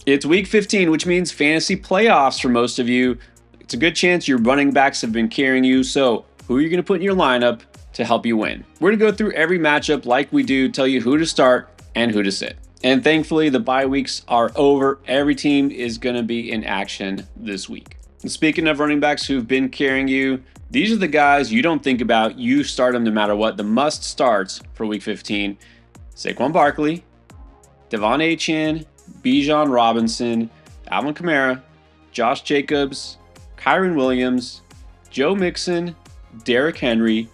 It's week 15, which means fantasy playoffs for most of you. It's a good chance your running backs have been carrying you. So, who are you going to put in your lineup to help you win? We're going to go through every matchup like we do, tell you who to start and who to sit. And thankfully, the bye weeks are over. Every team is going to be in action this week. And speaking of running backs who've been carrying you, these are the guys you don't think about. You start them no matter what. The must starts for week 15: Saquon Barkley, Devon Achane, Bijan Robinson, Alvin Kamara, Josh Jacobs, Kyron Williams, Joe Mixon, Derrick Henry,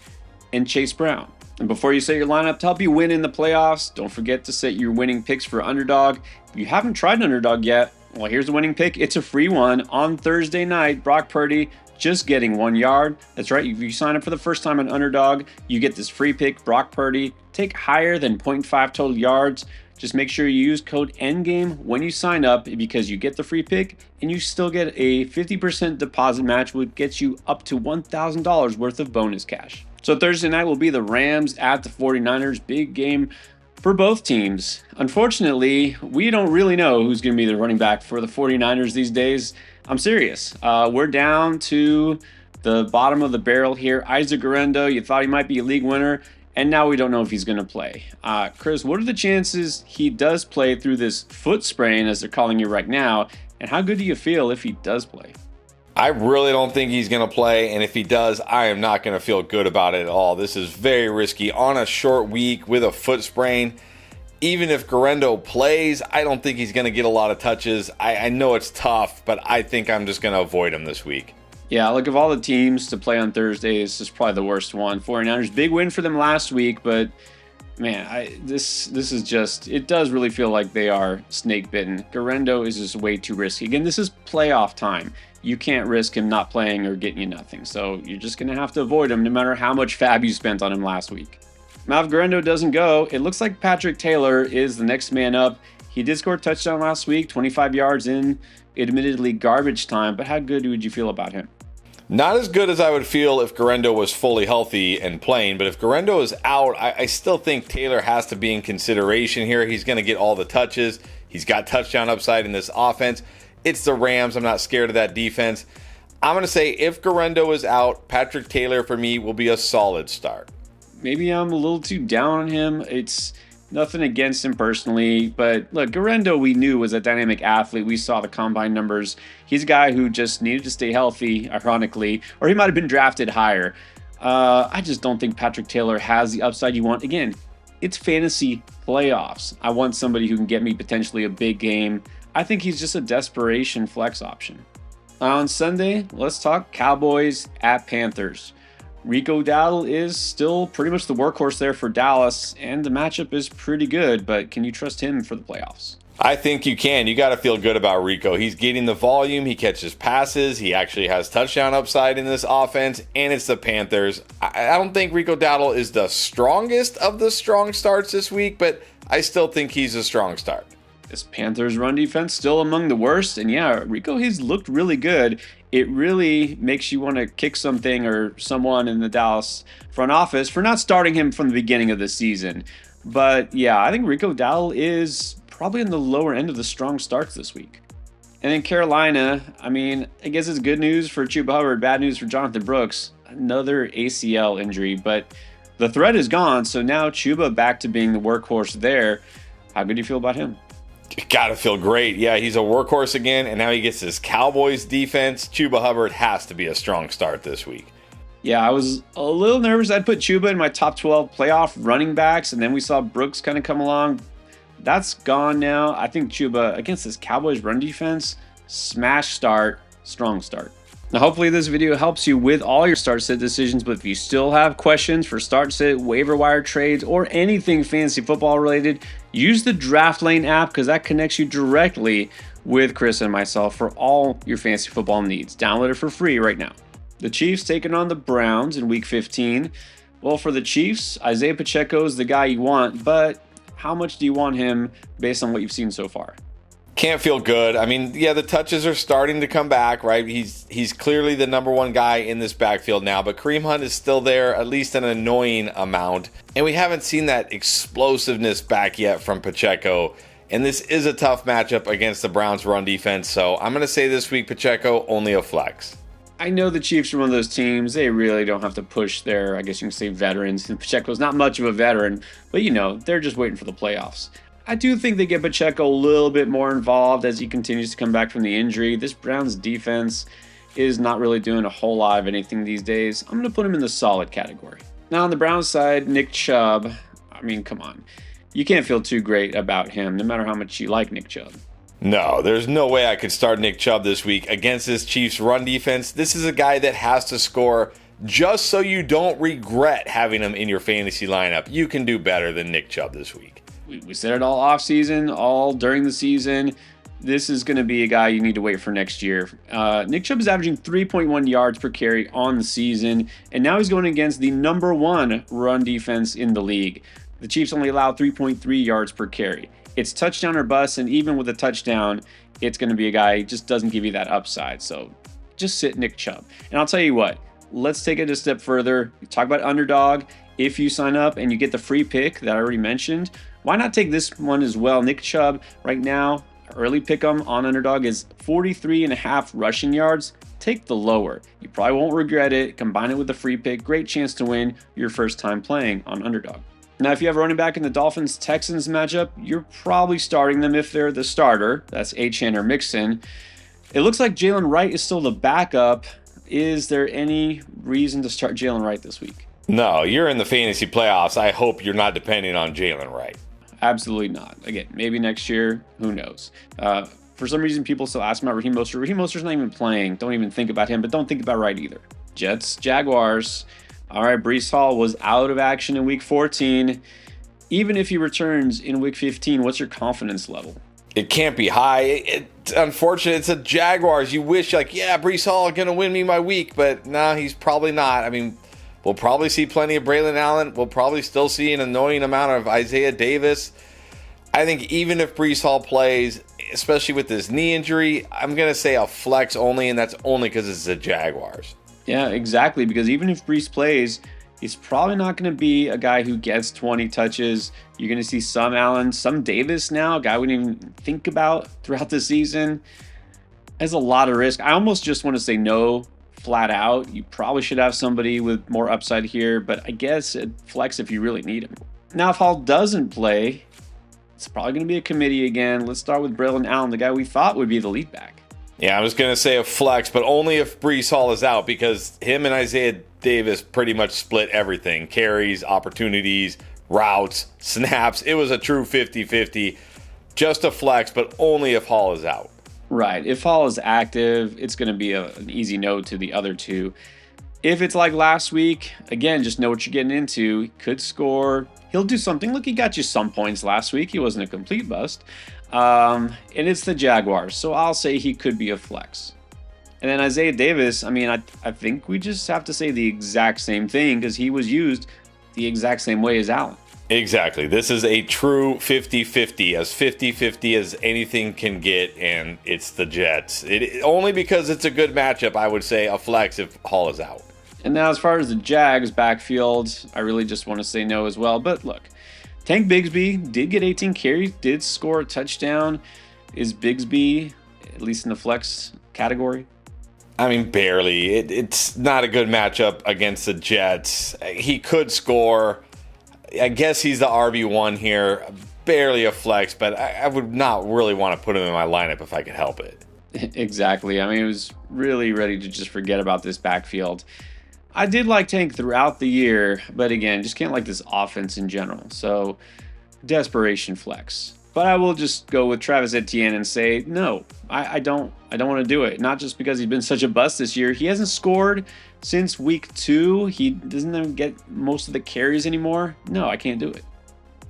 and Chase Brown. And before you set your lineup to help you win in the playoffs, don't forget to set your winning picks for Underdog. If you haven't tried Underdog yet, well, here's the winning pick. It's a free one. On Thursday night, Brock Purdy just getting 1 yard. That's right. If you sign up for the first time on Underdog, you get this free pick, Brock Purdy. Take higher than 0.5 total yards. Just make sure you use code ENDGAME when you sign up because you get the free pick and you still get a 50% deposit match, which gets you up to $1,000 worth of bonus cash. So Thursday night will be the Rams at the 49ers. Big game for both teams. Unfortunately, we don't really know who's going to be the running back for the 49ers these days. I'm serious. We're down to the bottom of the barrel here. Isaac Guerrero, you thought he might be a league winner, and now we don't know if he's going to play. Chris, what are the chances he does play through this foot sprain, as they're calling it right now, and how good do you feel if he does play? I really don't think he's going to play, and if he does, I am not going to feel good about it at all. This is very risky on a short week with a foot sprain. Even if Guerrero plays, I don't think he's going to get a lot of touches. I know it's tough, but I think I'm just going to avoid him this week. Yeah, look, of all the teams to play on Thursday, this is probably the worst one. 49ers, big win for them last week, but man, this is just, it does really feel like they are snake bitten. Guerrero is just way too risky. Again, this is playoff time. You can't risk him not playing or getting you nothing. So you're just going to have to avoid him no matter how much fab you spent on him last week. Now, if Guerrero doesn't go, it looks like Patrick Taylor is the next man up. He did score a touchdown last week, 25 yards in admittedly garbage time, but how good would you feel about him? Not as good as I would feel if Guerrero was fully healthy and playing, but if Guerrero is out, I still think Taylor has to be in consideration here. He's going to get all the touches. He's got touchdown upside in this offense. It's the Rams. I'm not scared of that defense. I'm going to say if Guerrero is out, Patrick Taylor for me will be a solid start. Maybe I'm a little too down on him. It's nothing against him personally, but look, Guerrero we knew was a dynamic athlete. We saw the combine numbers. He's a guy who just needed to stay healthy, ironically, or he might have been drafted higher. I just don't think Patrick Taylor has the upside you want. Again, it's fantasy playoffs. I want somebody who can get me potentially a big game. I think he's just a desperation flex option. On Sunday, let's talk Cowboys at Panthers. Rico Dowdle is still pretty much the workhorse there for Dallas, and the matchup is pretty good, but can you trust him for the playoffs? I think you can. You got to feel good about Rico. He's getting the volume. He catches passes. He actually has touchdown upside in this offense, and it's the Panthers. I don't think Rico Dowdle is the strongest of the strong starts this week, but I still think he's a strong start. This Panthers run defense still among the worst, and yeah, Rico, he's looked really good. It really makes you want to kick something or someone in the Dallas front office for not starting him from the beginning of the season. But yeah, I think Rico Dowdle is probably in the lower end of the strong starts this week. And in Carolina, I mean, I guess it's good news for Chuba Hubbard, bad news for Jonathan Brooks. Another ACL injury, but the threat is gone, so now Chuba back to being the workhorse there. How good do you feel about him? Gotta feel great. Yeah, he's a workhorse again, and now he gets this Cowboys defense. Chuba Hubbard has to be a strong start this week. Yeah, I was a little nervous. I'd put Chuba in my top 12 playoff running backs, and then we saw Brooks kind of come along. That's gone now. I think Chuba, against this Cowboys run defense, smash start, strong start. Now, hopefully this video helps you with all your start-sit decisions, but if you still have questions for start-sit, waiver wire trades, or anything fantasy football related, use the Draft Lane app because that connects you directly with Chris and myself for all your fantasy football needs. Download it for free right now. The Chiefs taking on the Browns in Week 15. Well, for the Chiefs, Isaiah Pacheco is the guy you want, but how much do you want him based on what you've seen so far? Can't feel good. I mean, yeah, the touches are starting to come back, right? He's clearly the number one guy in this backfield now, but Kareem Hunt is still there, at least an annoying amount. And we haven't seen that explosiveness back yet from Pacheco. And this is a tough matchup against the Browns' run defense. So I'm going to say this week, Pacheco, only a flex. I know the Chiefs are one of those teams. They really don't have to push their, I guess you can say, veterans. And Pacheco's not much of a veteran, but they're just waiting for the playoffs. I do think they get Pacheco a little bit more involved as he continues to come back from the injury. This Browns defense is not really doing a whole lot of anything these days. I'm going to put him in the solid category. Now on the Browns side, Nick Chubb, come on. You can't feel too great about him, no matter how much you like Nick Chubb. No, there's no way I could start Nick Chubb this week against this Chiefs run defense. This is a guy that has to score just so you don't regret having him in your fantasy lineup. You can do better than Nick Chubb this week. We said it all offseason, all during the season. This is going to be a guy you need to wait for next year. Nick Chubb is averaging 3.1 yards per carry on the season, and now he's going against the number one run defense in the league. The Chiefs only allow 3.3 yards per carry. It's touchdown or bust, and even with a touchdown, it's going to be a guy who just doesn't give you that upside. So just sit Nick Chubb. And I'll tell you what, let's take it a step further. Talk about underdog. If you sign up and you get the free pick that I already mentioned, why not take this one as well? Nick Chubb right now, early pick 'em on underdog is 43.5 rushing yards. Take the lower. You probably won't regret it. Combine it with the free pick. Great chance to win your first time playing on underdog. Now, if you have a running back in the Dolphins-Texans matchup, you're probably starting them if they're the starter. That's Achane or Mixon. It looks like Jalen Wright is still the backup. Is there any reason to start Jalen Wright this week? No, you're in the fantasy playoffs. I hope you're not depending on Jalen Wright. Absolutely not. Again, maybe next year. Who knows? For some reason, people still ask about Raheem Mostert. Raheem Mostert's not even playing. Don't even think about him, but don't think about Wright either. Jets, Jaguars. All right, Breece Hall was out of action in Week 14. Even if he returns in Week 15, what's your confidence level? It can't be high. It's unfortunate. It's a Jaguars. You wish, Breece Hall going to win me my week, but nah, he's probably not. We'll probably see plenty of Braylon Allen. We'll probably still see an annoying amount of Isaiah Davis. I think even if Breece Hall plays, especially with this knee injury, I'm going to say a flex only, and that's only because it's the Jaguars. Yeah, exactly, because even if Breece plays, he's probably not going to be a guy who gets 20 touches. You're going to see some Allen, some Davis now, a guy we didn't even think about throughout the season. There's a lot of risk. I almost just want to say no flat out. You probably should have somebody with more upside here, but I guess it flex if you really need him. Now, if Hall doesn't play, it's probably going to be a committee again. Let's start with Braylon Allen, the guy we thought would be the lead back. Yeah, I was going to say a flex, but only if Breece Hall is out, because him and Isaiah Davis pretty much split everything. Carries, opportunities, routes, snaps. It was a true 50-50. Just a flex, but only if Hall is out. Right. If Hall is active, it's going to be an easy no to the other two. If it's like last week, again, just know what you're getting into. He could score. He'll do something. Look, he got you some points last week. He wasn't a complete bust. And it's the Jaguars, so I'll say he could be a flex. And then Isaiah Davis, I think we just have to say the exact same thing because he was used the exact same way as Allen. Exactly. This is a true 50-50, as 50-50 as anything can get, and it's the Jets. Only because it's a good matchup, I would say a flex if Hall is out. And now as far as the Jags backfield, I really just want to say no as well. But look, Tank Bigsby did get 18 carries, did score a touchdown. Is Bigsby at least in the flex category? Barely. It's not a good matchup against the Jets. He could score. I guess he's the RB1 here. Barely a flex, but I would not really want to put him in my lineup if I could help it. Exactly. I was really ready to just forget about this backfield. I did like Tank throughout the year, but again, just can't like this offense in general. So, desperation flex. But I will just go with Travis Etienne and say, no, I don't want to do it. Not just because he's been such a bust this year. He hasn't scored since week 2. He doesn't even get most of the carries anymore. No, I can't do it.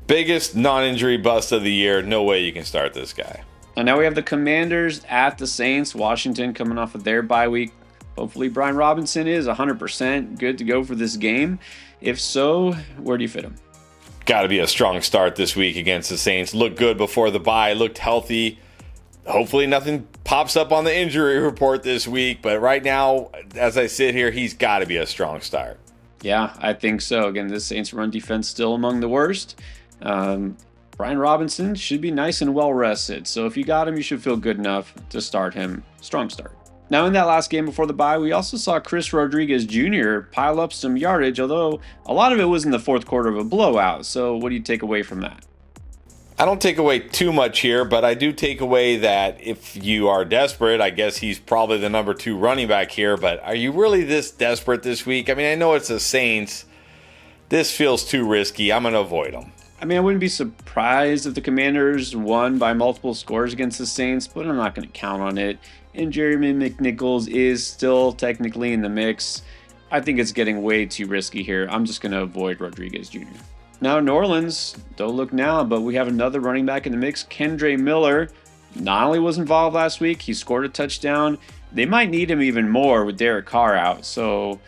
Biggest non-injury bust of the year. No way you can start this guy. And now we have the Commanders at the Saints. Washington coming off of their bye week. Hopefully Brian Robinson is 100% good to go for this game. If so, where do you fit him? Got to be a strong start this week against the Saints. Looked good before the bye. Looked healthy. Hopefully nothing pops up on the injury report this week. But right now, as I sit here, he's got to be a strong start. Yeah, I think so. Again, this Saints run defense still among the worst. Brian Robinson should be nice and well rested, so if you got him, you should feel good enough to start him. Strong start. Now, in that last game before the bye, we also saw Chris Rodriguez Jr. pile up some yardage, although a lot of it was in the fourth quarter of a blowout. So what do you take away from that? I don't take away too much here, but I do take away that if you are desperate, I guess he's probably the number 2 running back here, but are you really this desperate this week? I mean, I know it's the Saints. This feels too risky. I'm going to avoid him. I mean, I wouldn't be surprised if the Commanders won by multiple scores against the Saints, but I'm not going to count on it. And Jeremy McNichols is still technically in the mix. I think it's getting way too risky here. I'm just going to avoid Rodriguez Jr. Now, New Orleans, don't look now, but we have another running back in the mix, Kendre Miller. Not only was involved last week, he scored a touchdown. They might need him even more with Derek Carr out. So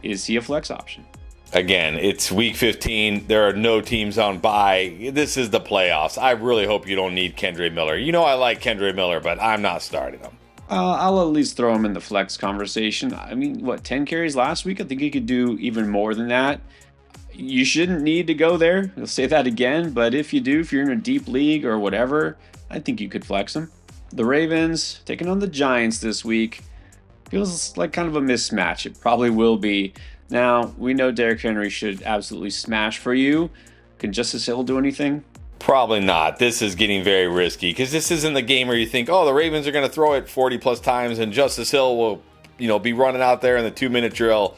is he a flex option? Again, it's week 15. There are no teams on bye. This is the playoffs. I really hope you don't need Kendre Miller. You know I like Kendre Miller, but I'm not starting him. I'll at least throw him in the flex conversation. I mean, 10 carries last week? I think he could do even more than that. You shouldn't need to go there. I'll say that again, but if you do, if you're in a deep league or whatever, I think you could flex him. The Ravens taking on the Giants this week. Feels like kind of a mismatch. It probably will be. Now, we know Derrick Henry should absolutely smash for you. Can Justice Hill do anything? Probably not. This is getting very risky because this isn't the game where you think, oh, the Ravens are going to throw it 40 plus times and Justice Hill will, be running out there in the 2-minute drill.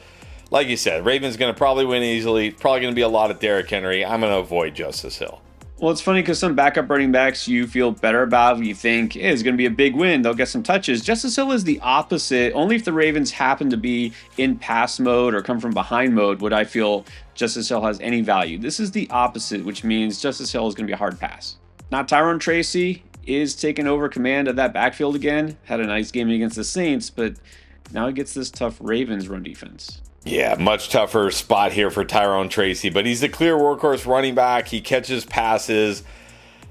Like you said, Ravens going to probably win easily. Probably going to be a lot of Derrick Henry. I'm going to avoid Justice Hill. Well, it's funny because some backup running backs you feel better about. You think, hey, it's going to be a big win. They'll get some touches. Justice Hill is the opposite. Only if the Ravens happen to be in pass mode or come from behind mode would I feel Justice Hill has any value. This is the opposite, which means Justice Hill is going to be a hard pass. Now, Tyrone Tracy is taking over command of that backfield again. Had a nice game against the Saints, but now he gets this tough Ravens run defense. Yeah, much tougher spot here for Tyrone Tracy, but he's the clear workhorse running back. He catches passes.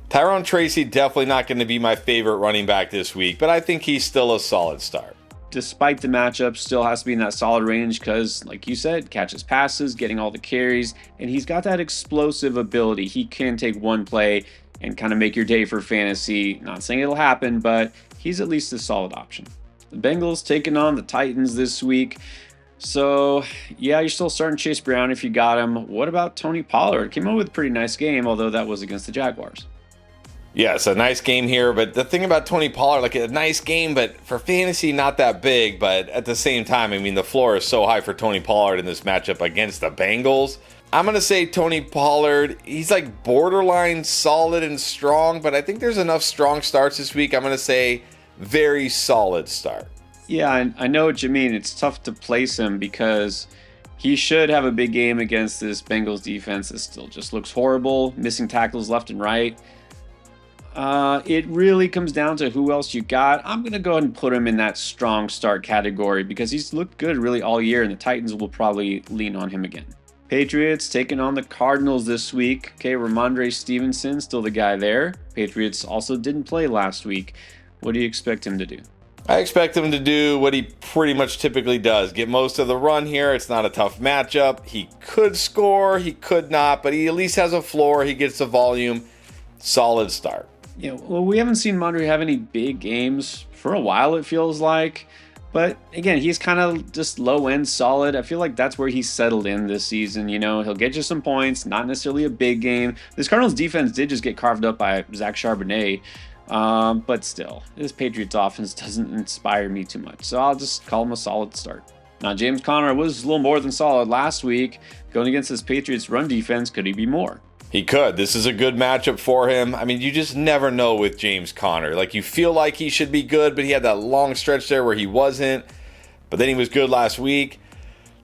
Tyrone Tracy definitely not going to be my favorite running back this week, but I think he's still a solid start. Despite the matchup, still has to be in that solid range because, like you said, catches passes, getting all the carries, and he's got that explosive ability. He can take one play and kind of make your day for fantasy. Not saying it'll happen, but he's at least a solid option. The Bengals taking on the Titans this week. So, yeah, you're still starting Chase Brown if you got him. What about Tony Pollard? Came out with a pretty nice game, although that was against the Jaguars. Yes, a nice game here, but the thing about Tony Pollard, like a nice game, but for fantasy, not that big. But at the same time, I mean, the floor is so high for Tony Pollard in this matchup against the Bengals. I'm going to say Tony Pollard, he's like borderline solid and strong, but I think there's enough strong starts this week. I'm going to say very solid start. Yeah, I know what you mean. It's tough to place him because he should have a big game against this Bengals defense that still just looks horrible, missing tackles left and right. It really comes down to who else you got. I'm going to go ahead and put him in that strong start category because he's looked good really all year, and the Titans will probably lean on him again. Patriots taking on the Cardinals this week. Okay, Ramondre Stevenson, still the guy there. Patriots also didn't play last week. What do you expect him to do? I expect him to do what he pretty much typically does. Get most of the run here. It's not a tough matchup. He could score, he could not, but he at least has a floor. He gets the volume. Solid start. Yeah, well, we haven't seen Mondre have any big games for a while, it feels like. But again, he's kind of just low-end solid. I feel like that's where he's settled in this season. He'll get you some points, not necessarily a big game. This Cardinals defense did just get carved up by Zach Charbonnet. But still, this Patriots offense doesn't inspire me too much. So I'll just call him a solid start. Now, James Conner was a little more than solid last week. Going against this Patriots run defense, could he be more? He could. This is a good matchup for him. I mean, you just never know with James Conner. Like, you feel like he should be good, but he had that long stretch there where he wasn't. But then he was good last week.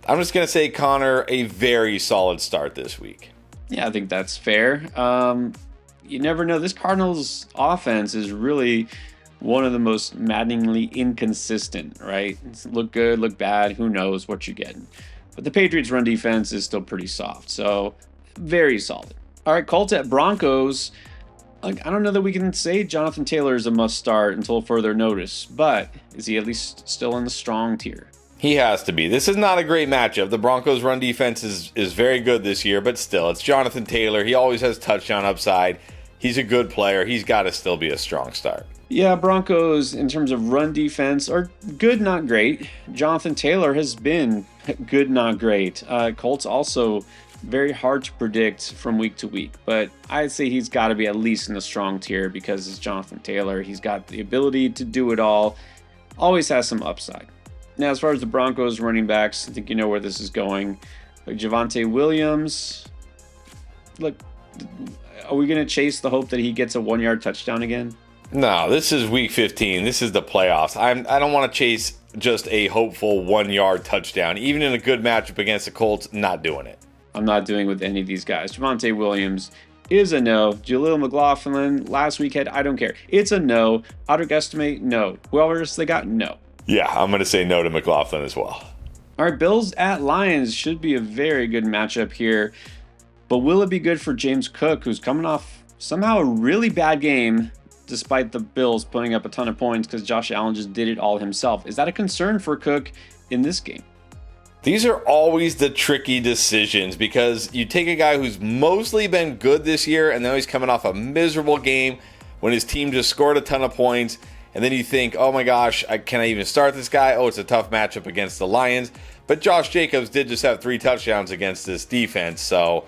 I'm just going to say Conner, a very solid start this week. Yeah, I think that's fair. You never know. This Cardinals offense is really one of the most maddeningly inconsistent, right? Look good, look bad. Who knows what you're getting. But the Patriots run defense is still pretty soft. So very solid. All right, Colts at Broncos. I don't know that we can say Jonathan Taylor is a must start until further notice, but is he at least still in the strong tier? He has to be. This is not a great matchup. The Broncos' run defense is very good this year, but still, it's Jonathan Taylor. He always has touchdown upside. He's a good player. He's got to still be a strong start. Yeah, Broncos, in terms of run defense, are good, not great. Jonathan Taylor has been good, not great. Colts also very hard to predict from week to week, but I'd say he's got to be at least in the strong tier because it's Jonathan Taylor. He's got the ability to do it all, always has some upside. Now, as far as the Broncos running backs, I think you know where this is going. Like Javonte Williams, look, are we going to chase the hope that he gets a 1-yard touchdown again? No, this is week 15. This is the playoffs. I don't want to chase just a hopeful 1-yard touchdown. Even in a good matchup against the Colts, not doing it. I'm not doing it with any of these guys. Javonte Williams is a no. Jaleel McLaughlin last week had I don't care. It's a no. Audric Estimate, no. Whoever else they got, no. Yeah, I'm going to say no to McLaughlin as well. All right, Bills at Lions should be a very good matchup here. But will it be good for James Cook, who's coming off somehow a really bad game despite the Bills putting up a ton of points because Josh Allen just did it all himself? Is that a concern for Cook in this game? These are always the tricky decisions because you take a guy who's mostly been good this year and now he's coming off a miserable game when his team just scored a ton of points. And then you think, oh my gosh, can I even start this guy? Oh, it's a tough matchup against the Lions. But Josh Jacobs did just have 3 touchdowns against this defense. So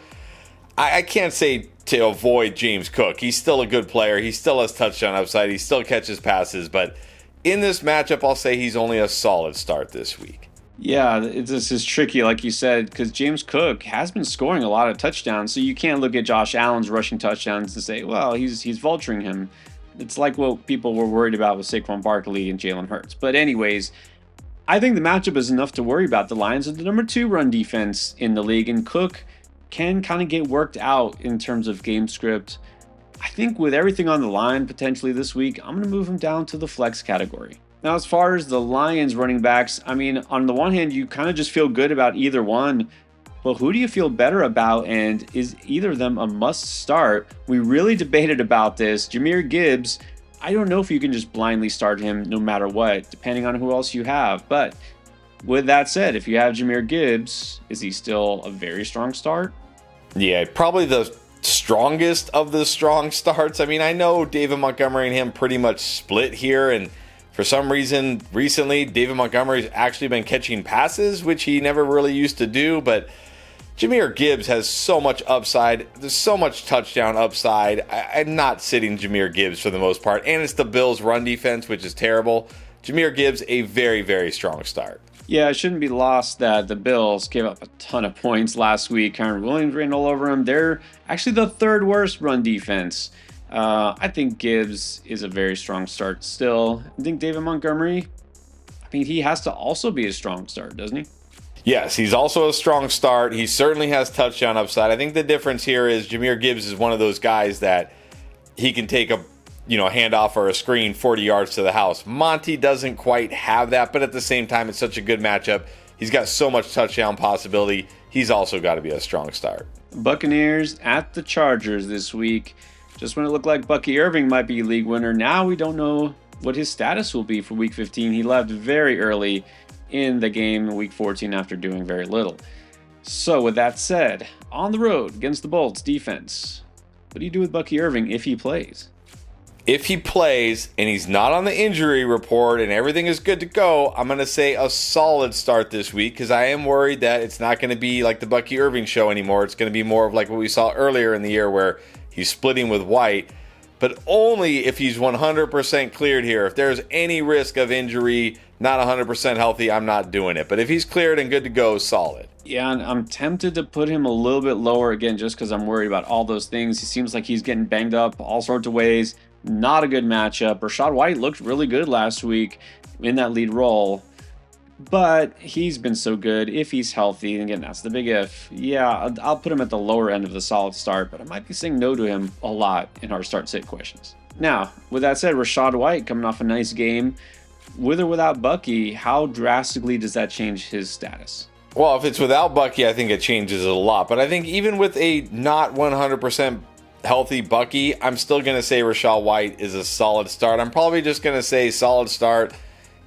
I can't say to avoid James Cook. He's still a good player. He still has touchdown upside. He still catches passes. But in this matchup, I'll say he's only a solid start this week. Yeah, this is tricky, like you said, because James Cook has been scoring a lot of touchdowns. So you can't look at Josh Allen's rushing touchdowns and say, well, he's vulturing him. It's like what people were worried about with Saquon Barkley and Jalen Hurts. But anyways, I think the matchup is enough to worry about. The Lions are the number 2 run defense in the league, and Cook can kind of get worked out in terms of game script. I think with everything on the line potentially this week, I'm going to move him down to the flex category. Now, as far as the Lions running backs, I mean, on the one hand, you kind of just feel good about either one. But who do you feel better about, and is either of them a must start? We really debated about this. Jahmyr Gibbs, I don't know if you can just blindly start him no matter what, depending on who else you have. But with that said, if you have Jahmyr Gibbs, is he still a very strong start? Yeah, probably the strongest of the strong starts. I mean, I know David Montgomery and him pretty much split here, and for some reason recently, David Montgomery's actually been catching passes, which he never really used to do, but Jahmyr Gibbs has so much upside. There's so much touchdown upside. I'm not sitting Jahmyr Gibbs for the most part. And it's the Bills' run defense, which is terrible. Jahmyr Gibbs, a very, very strong start. Yeah, it shouldn't be lost that the Bills gave up a ton of points last week. Kyren Williams ran all over them. They're actually the 3rd worst run defense. I think Gibbs is a very strong start still. I think David Montgomery, I mean, he has to also be a strong start, doesn't he? Yes, he's also a strong start. He certainly has touchdown upside. I think the difference here is Jahmyr Gibbs is one of those guys that he can take a handoff or a screen 40 yards to the house. Monty doesn't quite have that, but at the same time, it's such a good matchup. He's got so much touchdown possibility. He's also got to be a strong start. Buccaneers at the Chargers this week. Just when it looked like Bucky Irving might be league winner, now we don't know what his status will be for week 15. He left very early in the game in week 14 after doing very little. So with that said, on the road against the Bolts defense, what do you do with Bucky Irving if he plays? If he plays and he's not on the injury report and everything is good to go, I'm going to say a solid start this week because I am worried that it's not going to be like the Bucky Irving show anymore. It's going to be more of like what we saw earlier in the year where he's splitting with White, but only if he's 100% cleared here. If there's any risk of injury, not 100% healthy, I'm not doing it. But if he's cleared and good to go, solid. Yeah, and I'm tempted to put him a little bit lower again just because I'm worried about all those things. He seems like he's getting banged up all sorts of ways. Not a good matchup. Rachaad White looked really good last week in that lead role, but he's been so good if he's healthy. And again, that's the big if. Yeah, I'll put him at the lower end of the solid start, but I might be saying no to him a lot in our start-sit questions. Now, with that said, Rachaad White coming off a nice game. With or without Bucky, how drastically does that change his status? Well, if it's without Bucky, I think it changes it a lot. But I think even with a not 100% healthy Bucky, I'm still going to say Rachaad White is a solid start. I'm probably just going to say solid start.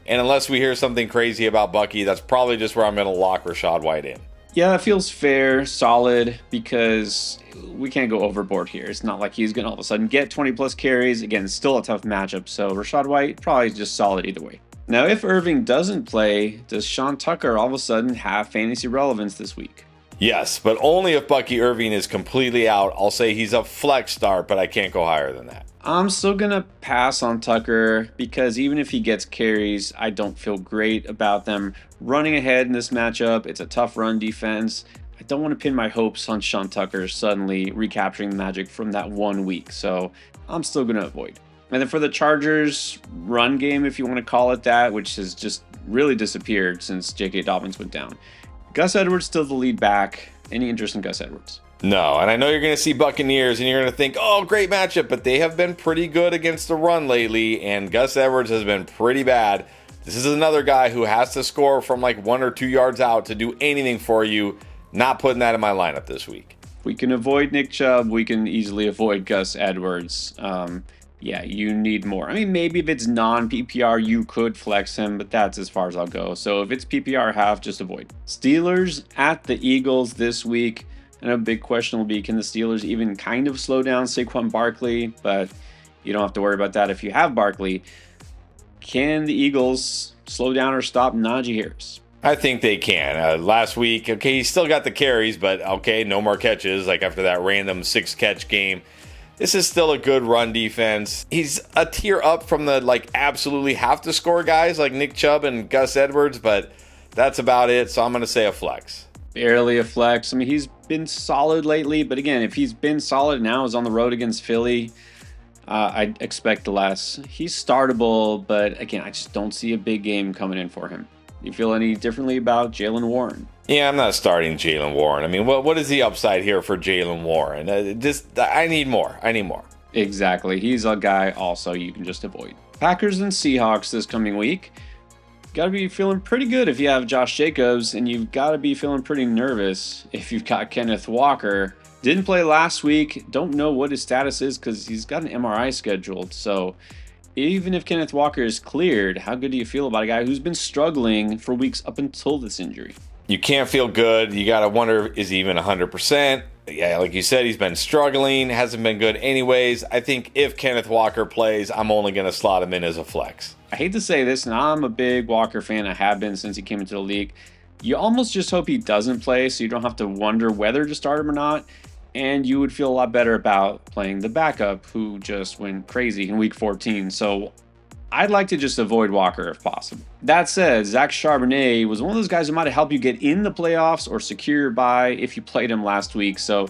And unless we hear something crazy about Bucky, that's probably just where I'm going to lock Rachaad White in. Yeah, it feels fair, solid, because we can't go overboard here. It's not like he's going to all of a sudden get 20 plus carries. Again, it's still a tough matchup. So Rachaad White, probably just solid either way. Now, if Irving doesn't play, does Sean Tucker all of a sudden have fantasy relevance this week? Yes, but only if Bucky Irving is completely out. I'll say he's a flex start, but I can't go higher than that. I'm still going to pass on Tucker because even if he gets carries, I don't feel great about them running ahead in this matchup. It's a tough run defense. I don't want to pin my hopes on Sean Tucker suddenly recapturing the magic from that 1 week. So I'm still going to avoid. And then for the Chargers run game, if you want to call it that, which has just really disappeared since J.K. Dobbins went down. Gus Edwards still the lead back. Any interest in Gus Edwards? No, and I know you're going to see Buccaneers and you're going to think, oh, great matchup, but they have been pretty good against the run lately, and Gus Edwards has been pretty bad. This is another guy who has to score from like 1 or 2 yards out to do anything for you. Not putting that in my lineup this week. If we can avoid Nick Chubb, we can easily avoid Gus Edwards. Yeah, you need more. I mean, maybe if it's non-PPR, you could flex him, but that's as far as I'll go. So if it's PPR half, just avoid. Steelers at the Eagles this week. And a big question will be, can the Steelers even kind of slow down Saquon Barkley? But you don't have to worry about that if you have Barkley. Can the Eagles slow down or stop Najee Harris? I think they can. Last week, okay, he still got the carries, but okay, no more catches, like after that random 6-catch game. This is still a good run defense. He's a tier up from the like absolutely have to score guys like Nick Chubb and Gus Edwards, but that's about it. So I'm going to say a flex. Barely a flex. I mean, he's been solid lately, but again, if he's been solid now, is on the road against Philly, I'd expect less. He's startable, but again, I just don't see a big game coming in for him. Do you feel any differently about Jaylen Warren? Yeah, I'm not starting Jaylen Warren. I mean, what is the upside here for Jaylen Warren? I need more. Exactly. He's a guy also you can just avoid. Packers and Seahawks this coming week. Got to be feeling pretty good if you have Josh Jacobs, and you've got to be feeling pretty nervous if you've got Kenneth Walker. Didn't play last week. Don't know what his status is because he's got an MRI scheduled. So even if Kenneth Walker is cleared, how good do you feel about a guy who's been struggling for weeks up until this injury? You can't feel good. You got to wonder, is he even 100%? Yeah, like you said, he's been struggling, hasn't been good anyways. I think if Kenneth Walker plays, I'm only going to slot him in as a flex. I hate to say this, and I'm a big Walker fan. I have been since he came into the league. You almost just hope he doesn't play so you don't have to wonder whether to start him or not. And you would feel a lot better about playing the backup who just went crazy in week 14. So I'd like to just avoid Walker if possible. That said, Zach Charbonnet was one of those guys who might have helped you get in the playoffs or secure your bye if you played him last week. So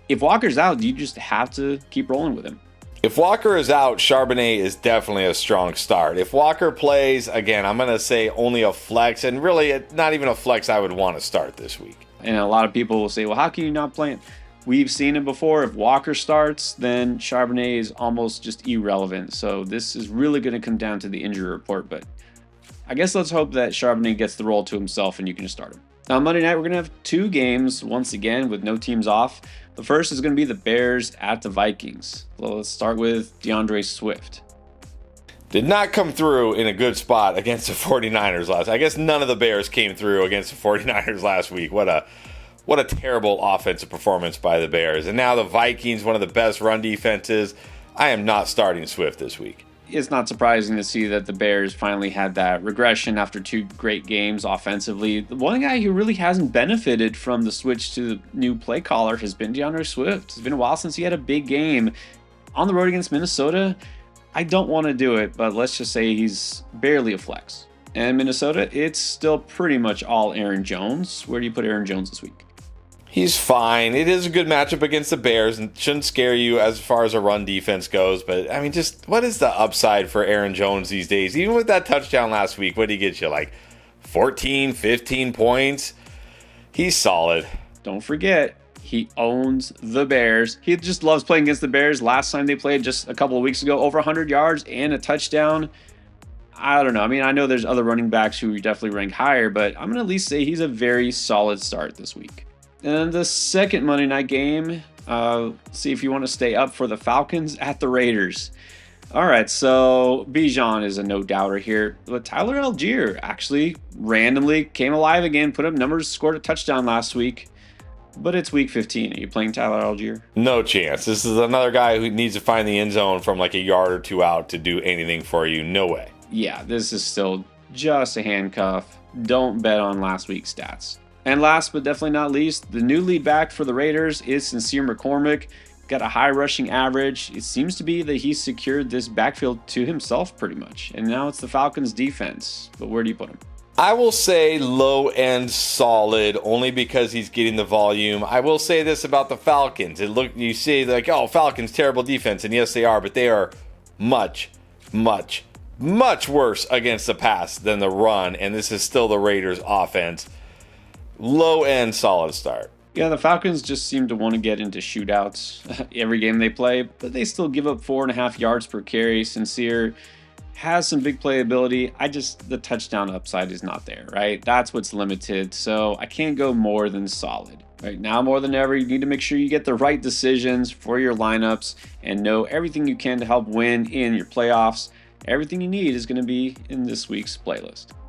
if Walker's out, you just have to keep rolling with him. If Walker is out, Charbonnet is definitely a strong start. If Walker plays, again, I'm going to say only a flex, and really not even a flex I would want to start this week. And a lot of people will say, well, how can you not play him? We've seen it before. If Walker starts, then Charbonnet is almost just irrelevant. So this is really going to come down to the injury report. But I guess let's hope that Charbonnet gets the role to himself and you can just start him. Now, Monday night, we're going to have 2 games once again with no teams off. The first is going to be the Bears at the Vikings. Well, let's start with DeAndre Swift. Did not come through in a good spot against the 49ers last. I guess none of the Bears came through against the 49ers last week. What a terrible offensive performance by the Bears. And now the Vikings, one of the best run defenses. I am not starting Swift this week. It's not surprising to see that the Bears finally had that regression after 2 great games offensively. The one guy who really hasn't benefited from the switch to the new play caller has been DeAndre Swift. It's been a while since he had a big game on the road against Minnesota. I don't want to do it, but let's just say he's barely a flex. And Minnesota, it's still pretty much all Aaron Jones. Where do you put Aaron Jones this week? He's fine. It is a good matchup against the Bears and shouldn't scare you as far as a run defense goes. But, I mean, just what is the upside for Aaron Jones these days? Even with that touchdown last week, what did he get you? Like 14, 15 points? He's solid. Don't forget, he owns the Bears. He just loves playing against the Bears. Last time they played just a couple of weeks ago, over 100 yards and a touchdown. I don't know. I mean, I know there's other running backs who definitely rank higher, but I'm going to at least say he's a very solid start this week. And then the second Monday night game, see if you want to stay up for the Falcons at the Raiders. All right, so Bijan is a no-doubter here, but Tyler Algier actually randomly came alive again, put up numbers, scored a touchdown last week. But it's week 15. Are you playing Tyler Algier? No chance. This is another guy who needs to find the end zone from like a yard or two out to do anything for you. No way. Yeah, this is still just a handcuff. Don't bet on last week's stats. And last but definitely not least, the new lead back for the Raiders is Sincere McCormick. Got a high rushing average. It seems to be that he secured this backfield to himself pretty much. And now it's the Falcons defense. But where do you put him? I will say low end solid only because he's getting the volume. I will say this about the Falcons. You say like, oh, Falcons terrible defense, and yes they are, but they are much, much, much worse against the pass than the run, and this is still the Raiders offense. Low end solid start. Yeah, the Falcons just seem to want to get into shootouts every game they play, but they still give up 4.5 yards per carry. Sincere has some big playability. The touchdown upside is not there, right? That's what's limited. So I can't go more than solid. Right now, more than ever, you need to make sure you get the right decisions for your lineups and know everything you can to help win in your playoffs. Everything you need is going to be in this week's playlist.